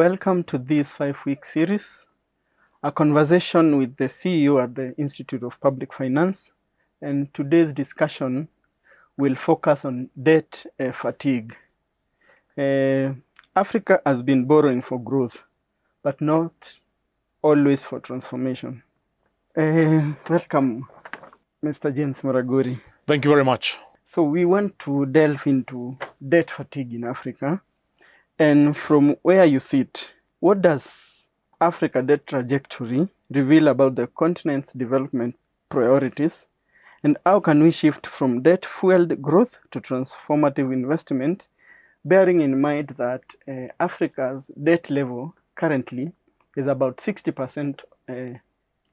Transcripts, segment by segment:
welcome to this 5-week series, a conversation with the CEO at the Institute of Public Finance. And today's discussion will focus on debt fatigue. Africa has been borrowing for growth, but not always for transformation. Welcome, Mr. James Muraguri. Thank you very much. So we want to delve into debt fatigue in Africa. And from where you sit, what does Africa debt trajectory reveal about the continent's development priorities? And how can we shift from debt-fueled growth to transformative investment, bearing in mind that Africa's debt level currently is about 60%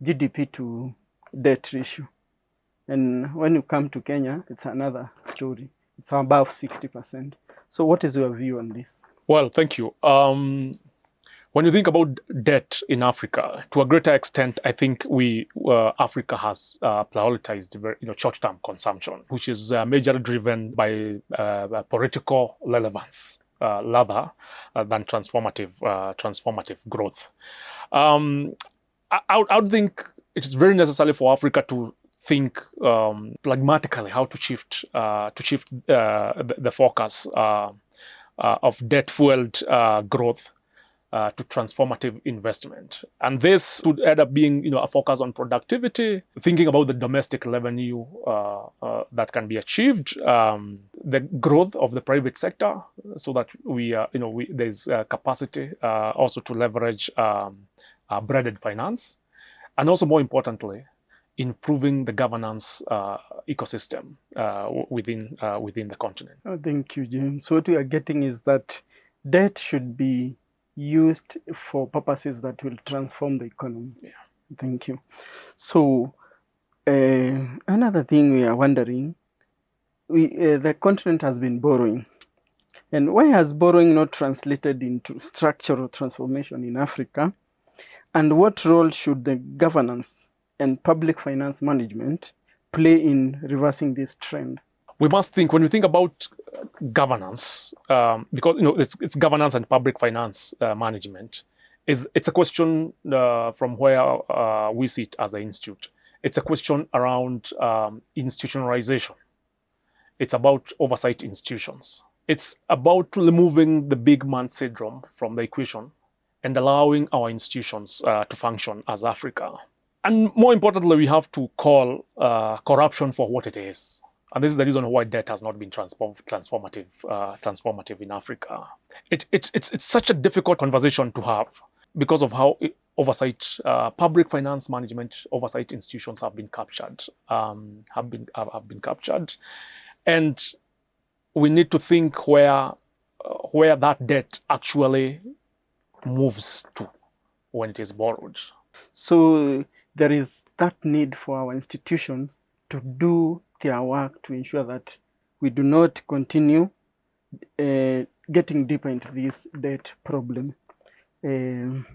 GDP to debt ratio. And when you come to Kenya, it's another story. It's above 60%. So what is your view on this? Well, thank you. When you think about debt in Africa, to a greater extent, I think Africa has prioritized short-term consumption, which is majorly driven by political relevance rather than transformative growth. I would think it's very necessary for Africa to think pragmatically how to shift the focus of debt-fueled growth to transformative investment. And this would end up being a focus on productivity, thinking about the domestic revenue that can be achieved, the growth of the private sector, so that there's capacity also to leverage branded finance, and also more importantly, improving the governance ecosystem within the continent. Oh, thank you, James. So what we are getting is that debt should be used for purposes that will transform the economy. Yeah. Thank you. So another thing we are wondering, the continent has been borrowing. And why has borrowing not translated into structural transformation in Africa? And what role should the governance and public finance management play in reversing this trend? We must think, when we think about governance, because it's governance and public finance management, it's a question from where we sit as an institute. It's a question around institutionalization. It's about oversight institutions. It's about removing the big man syndrome from the equation and allowing our institutions to function as Africa. And more importantly, we have to call corruption for what it is. And this is the reason why debt has not been transformative in Africa. It's such a difficult conversation to have because of how public finance management oversight institutions have been captured. And we need to think where that debt actually moves to when it is borrowed. So there is that need for our institutions to do their work to ensure that we do not continue getting deeper into this debt problem. When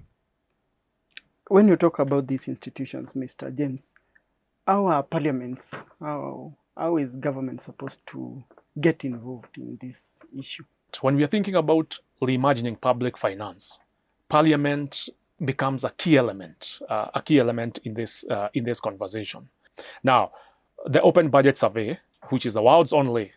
you talk about these institutions, Mr. James, how are parliaments, how is government supposed to get involved in this issue? When we are thinking about reimagining public finance, parliament becomes a key element in this conversation. Now, the Open Budget Survey, which is the world's only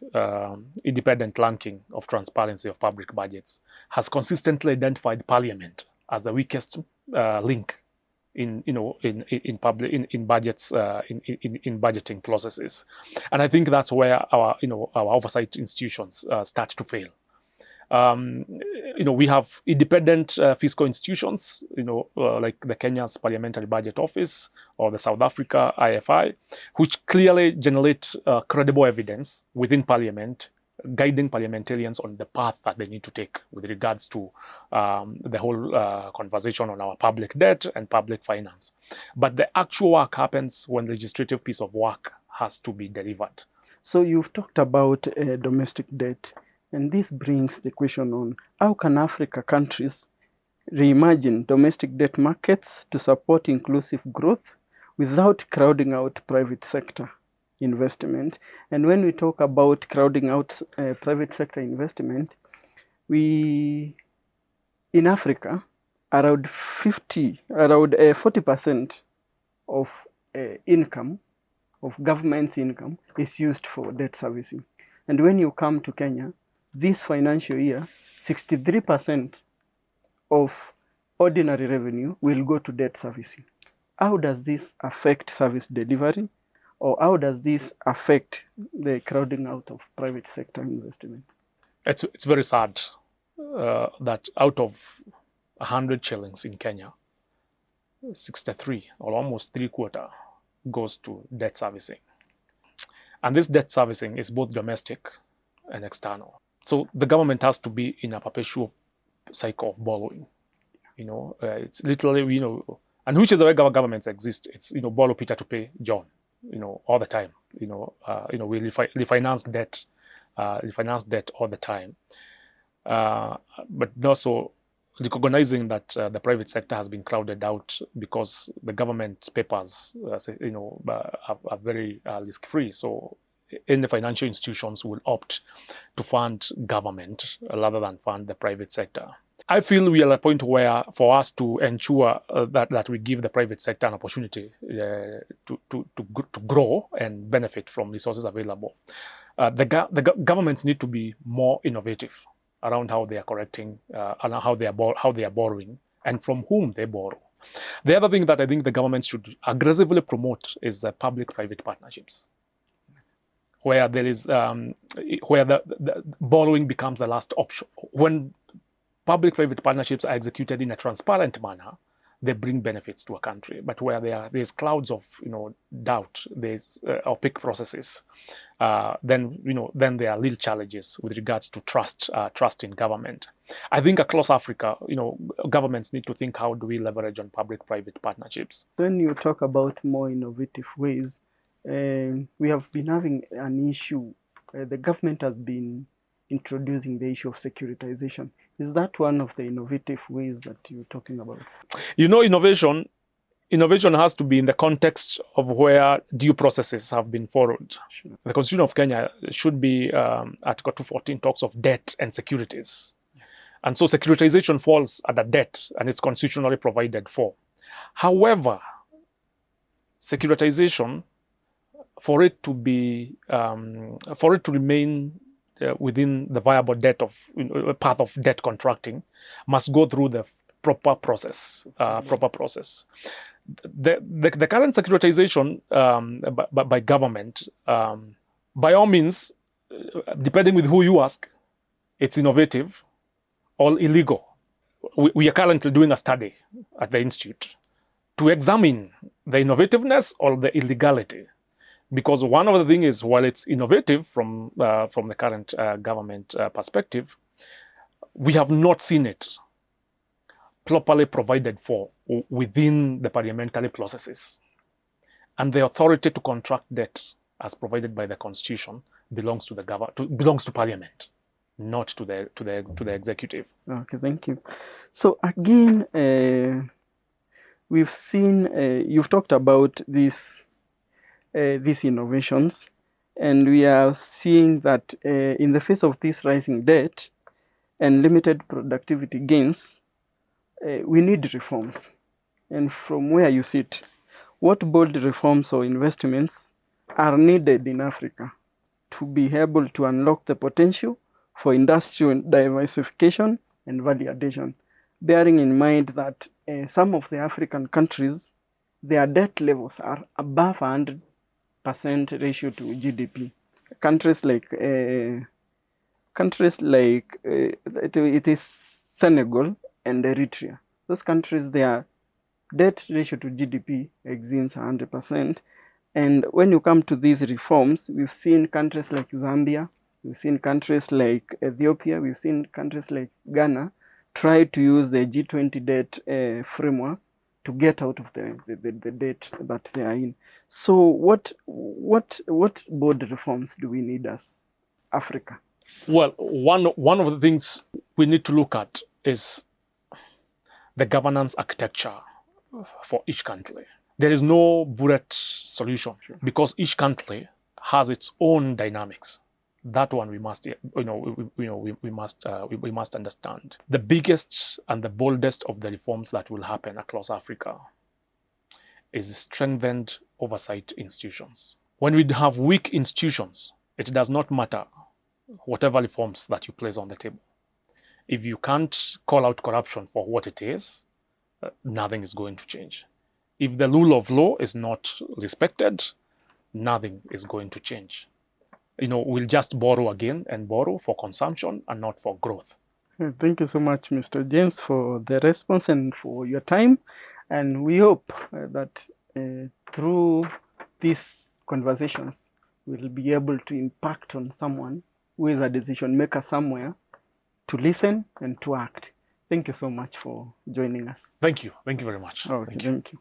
independent ranking of transparency of public budgets, has consistently identified Parliament as the weakest link in budgeting processes, and I think that's where our oversight institutions start to fail. We have independent fiscal institutions, like the Kenya's Parliamentary Budget Office or the South Africa IFI, which clearly generate credible evidence within Parliament, guiding parliamentarians on the path that they need to take with regards to the whole conversation on our public debt and public finance. But the actual work happens when legislative piece of work has to be delivered. So you've talked about domestic debt. And this brings the question on how can Africa countries reimagine domestic debt markets to support inclusive growth without crowding out private sector investment. And when we talk about crowding out private sector investment, in Africa, around 40% of income, of government's income, is used for debt servicing. And when you come to Kenya, this financial year, 63% of ordinary revenue will go to debt servicing. How does this affect service delivery, or how does this affect the crowding out of private sector investment? It's very sad that out of 100 shillings in Kenya, 63 or almost 3/4 goes to debt servicing. And this debt servicing is both domestic and external. So the government has to be in a perpetual cycle of borrowing. It's literally, and which is the way governments exist. It's, borrow Peter to pay John, all the time. We refinance debt all the time. But also recognizing that the private sector has been crowded out because the government papers, are very risk-free. So any financial institutions will opt to fund government rather than fund the private sector. I feel we are at a point where, for us to ensure that we give the private sector an opportunity to grow and benefit from resources available, the governments need to be more innovative around how they are collecting, and how they are borrowing, and from whom they borrow. The other thing that I think the government should aggressively promote is the public-private partnerships, where there is where the borrowing becomes the last option. When public-private partnerships are executed in a transparent manner, they bring benefits to a country. But where there's clouds of doubt, there's opaque processes, then there are real challenges with regards to trust in government. I think across Africa, governments need to think, how do we leverage on public-private partnerships? When you talk about more innovative ways, we have been having an issue. The government has been introducing the issue of securitization. Is that one of the innovative ways that you're talking about? Innovation has to be in the context of where due processes have been followed. Sure. The Constitution of Kenya should be, Article 214 talks of debt and securities. Yes. And so securitization falls under debt, and it's constitutionally provided for. However, securitization, for it to remain within the viable debt of path of debt contracting, must go through the proper process. The current securitization by government, by all means, depending with who you ask, it's innovative or illegal. We are currently doing a study at the institute to examine the innovativeness or the illegality. Because one of the things is, while it's innovative from the current government perspective, we have not seen it properly provided for within the parliamentary processes. And the authority to contract debt, as provided by the Constitution, belongs to Parliament, not to the executive. Okay, thank you. So again, we've seen you've talked about these innovations, and we are seeing that in the face of this rising debt and limited productivity gains, we need reforms. And from where you sit, what bold reforms or investments are needed in Africa to be able to unlock the potential for industrial diversification and value addition, bearing in mind that some of the African countries, their debt levels are above 100% ratio to GDP. Countries like it is Senegal and Eritrea. Those countries, their debt ratio to GDP exceeds 100%. And when you come to these reforms, we've seen countries like Zambia, we've seen countries like Ethiopia, we've seen countries like Ghana try to use the G20 debt framework to get out of the debt that they are in. So what board reforms do we need as Africa? Well, one of the things we need to look at is the governance architecture for each country. There is no bullet solution, because each country has its own dynamics That one we must, we must understand. The biggest and the boldest of the reforms that will happen across Africa is strengthened oversight institutions. When we have weak institutions, it does not matter whatever reforms that you place on the table. If you can't call out corruption for what it is, nothing is going to change. If the rule of law is not respected, nothing is going to change. We'll just borrow again and borrow for consumption and not for growth. Thank you so much, Mr. James, for the response and for your time. And we hope that through these conversations, we'll be able to impact on someone who is a decision maker somewhere to listen and to act. Thank you so much for joining us. Thank you. Thank you very much. Okay, thank you.